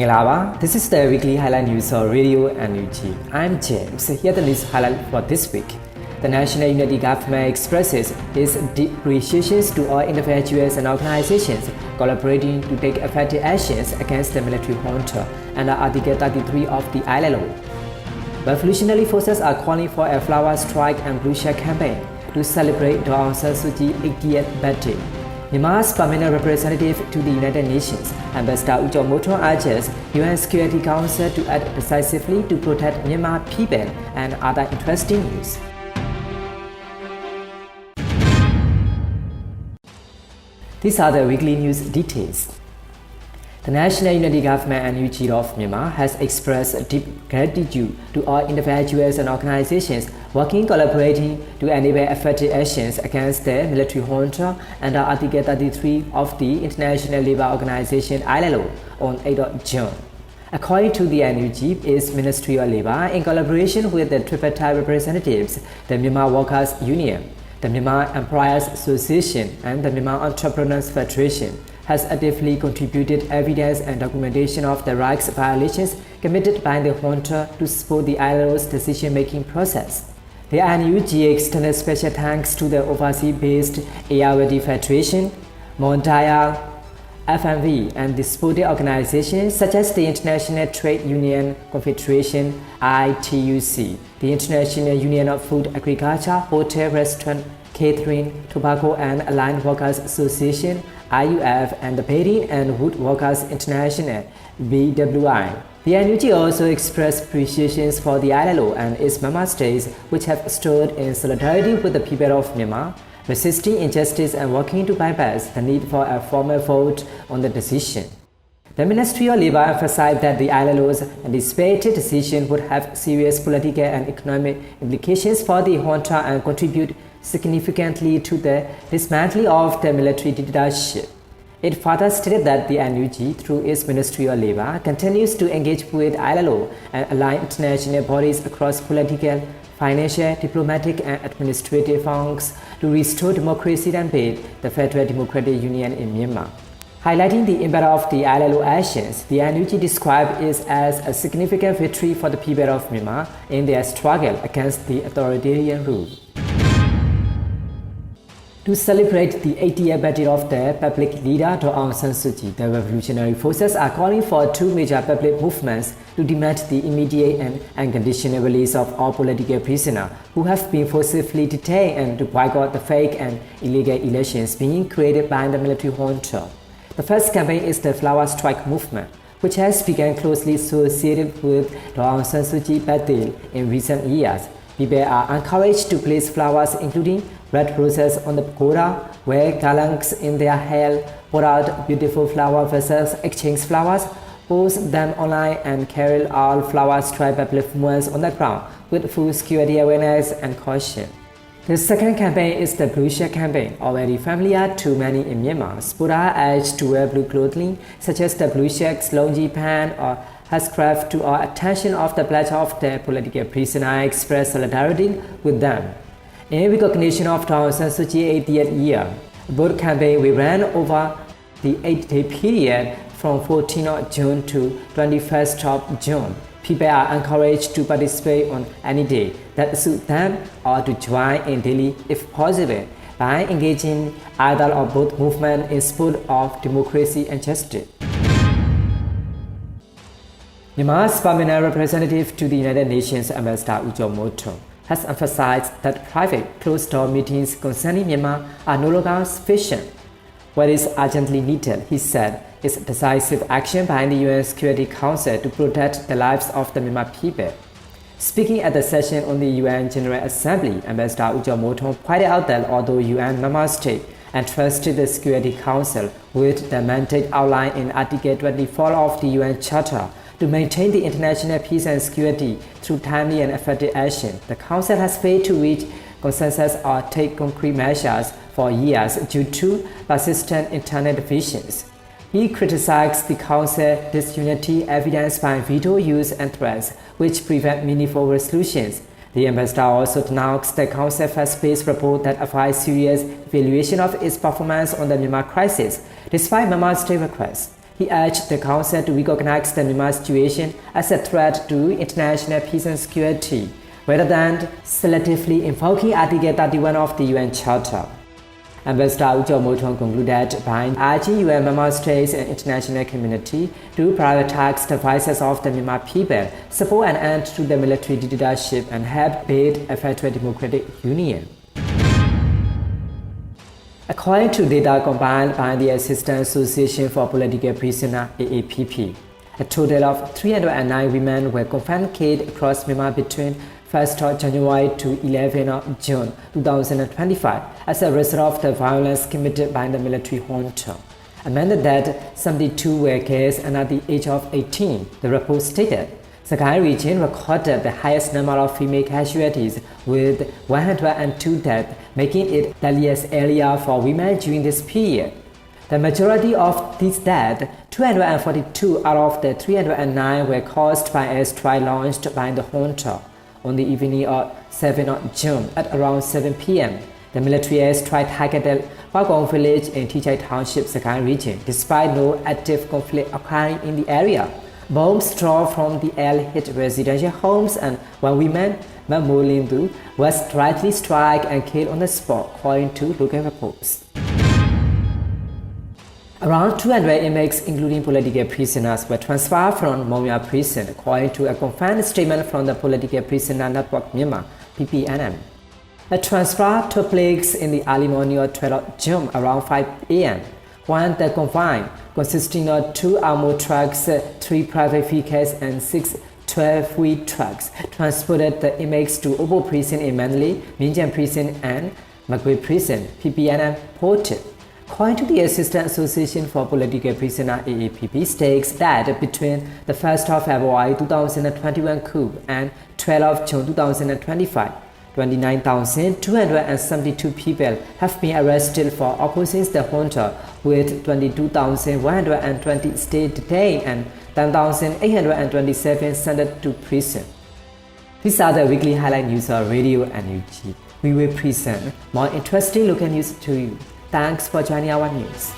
Mangalaba, this is the weekly highlight news of Radio NUG. I'm James. Here the news highlight for this week. The National Unity Government expresses its deep appreciations to all individuals and organizations collaborating to take effective actions against the military junta under Article 33 of the ILO. Revolutionary forces are calling for a flower strike and blue shirt campaign to celebrate Aung San Suu Kyi's 80th birthday. Myanmar's permanent representative to the United Nations, Ambassador Moton urges UN Security Council to act decisively to protect Myanmar people and other interesting news. These are the weekly news details. The National Unity Government NUG of Myanmar has expressed deep gratitude to all individuals and organizations collaborating to enable effective actions against the military junta under Article 33 of the International Labour Organization ILO on 8 June. According to the NUG, its Ministry of Labour, in collaboration with the tripartite representatives, the Myanmar Workers' Union, the Myanmar Employers Association, and the Myanmar Entrepreneurs Federation, has actively contributed evidence and documentation of the rights violations committed by the junta to support the ILO's decision-making process. The NUG extended special thanks to the overseas-based Ayawadi Federation, Mondaya, FMV, and the supporting organizations such as the International Trade Union Confederation (ITUC), the International Union of Food, Agriculture, Hotel, Restaurant, Catering, Tobacco and Allied Workers Association (IUF), and the Bedding and Wood Workers International (BWI). The NUG also expressed appreciations for the ILO and its member states, which have stood in solidarity with the people of Myanmar, resisting injustice and working to bypass the need for a formal vote on the decision. The Ministry of Labour emphasized that the ILO's anticipated decision would have serious political and economic implications for the junta and contribute significantly to the dismantling of the military dictatorship. It further stated that the NUG, through its Ministry of Labour, continues to engage with ILO and aligned international bodies across political, financial, diplomatic and administrative fronts to restore democracy and build the Federal Democratic Union in Myanmar. Highlighting the impact of the ILO actions, the NUG described it as a significant victory for the people of Myanmar in their struggle against the authoritarian rule. To celebrate the 80th birthday of the public leader Aung San Suu Kyi, the revolutionary forces are calling for two major public movements to demand the immediate and unconditional release of all political prisoners who have been forcibly detained and to boycott the fake and illegal elections being created by the military junta. The first campaign is the Flower Strike movement, which has become closely associated with Aung San Suu Kyi's birthday in recent years. People are encouraged to place flowers, including red roses, on the pagoda, wear garlands in their hair, put out beautiful flower vases, exchange flowers, post them online, and carry all flower strike public movements on the ground with full security awareness and caution. The second campaign is the Blue Shirt campaign, already familiar to many in Myanmar. Supporters are urged to wear blue clothing, such as the blue shirts, longi pant, or headscarf, to our attention of the plight of the political prisoner, express solidarity with them. In recognition of Aung San Suu Kyi's 80th year, both campaigns will run over the 8-day period from 14th June to 21st of June. People are encouraged to participate on any day that suits them or to join in daily if possible by engaging either or both movements in support of democracy and justice. Myanmar's permanent representative to the United Nations, Ambassador Moton, has emphasized that private, closed-door meetings concerning Myanmar are no longer sufficient. What is urgently needed, he said, is decisive action by the UN Security Council to protect the lives of the Myanmar people. Speaking at the session on the UN General Assembly, Ambassador Moton pointed out that although UN member states entrusted the Security Council with the mandate outlined in Article 24 of the UN Charter to maintain the international peace and security through timely and effective action, the Council has failed to reach consensus or take concrete measures for years due to persistent internal divisions. He criticized the Council's disunity evidenced by veto use and threats, which prevent meaningful resolutions. The ambassador also denounced the Council's first-page report that advised serious evaluation of its performance on the Myanmar crisis, despite Myanmar's state requests. He urged the Council to recognize the Myanmar situation as a threat to international peace and security, rather than selectively invoking Article 31 of the UN Charter. Ambassador Ujo Mothong concluded by urging UN member states and international community to prioritize the voices of the Myanmar people, support an end to the military dictatorship, and help build a federal democratic union. According to data compiled by the Assistance Association for Political Prisoners (AAPP), a total of 309 women were confiscated across Myanmar between 1st January to 11th June 2025 as a result of the violence committed by the military junta. Among that, 72 were girls under the age of 18, the report stated. Sakai region recorded the highest number of female casualties with 102 deaths, making it the deadliest area for women during this period. The majority of these deaths, 242 out of the 309, were caused by a strike launched by the junta on the evening of 7th June at around 7 p.m. The military airstrike targeted Pagong village in Tichai Township, Sakai region, despite no active conflict occurring in the area. Bombs dropped from the air hit residential homes, and one woman, Mamulindu, was rightly struck and killed on the spot, according to local reports. Around 200 inmates, including political prisoners, were transferred from Myanmar prison, according to a confirmed statement from the Political Prisoner Network Myanmar (PPNM). The transfer took place in the early morning of 12th June around 5 a.m. When the confined, consisting of 2 armored trucks, 3 private vehicles, and 6 12-wheel trucks, transported the inmates to Obo Prison in Mandalay, Minjan Prison, and Magui Prison, PPNM reported. According to the Assistance Association for Political Prisoners (AAPP), states that between the 1st of February 2021 coup and 12th June 2025, 29,272 people have been arrested for opposing the junta, with 22,120 stay detained and 10,827 sent to prison. These are the weekly highlight news of Radio NUG. We will present more interesting local news to you. Thanks for joining our news.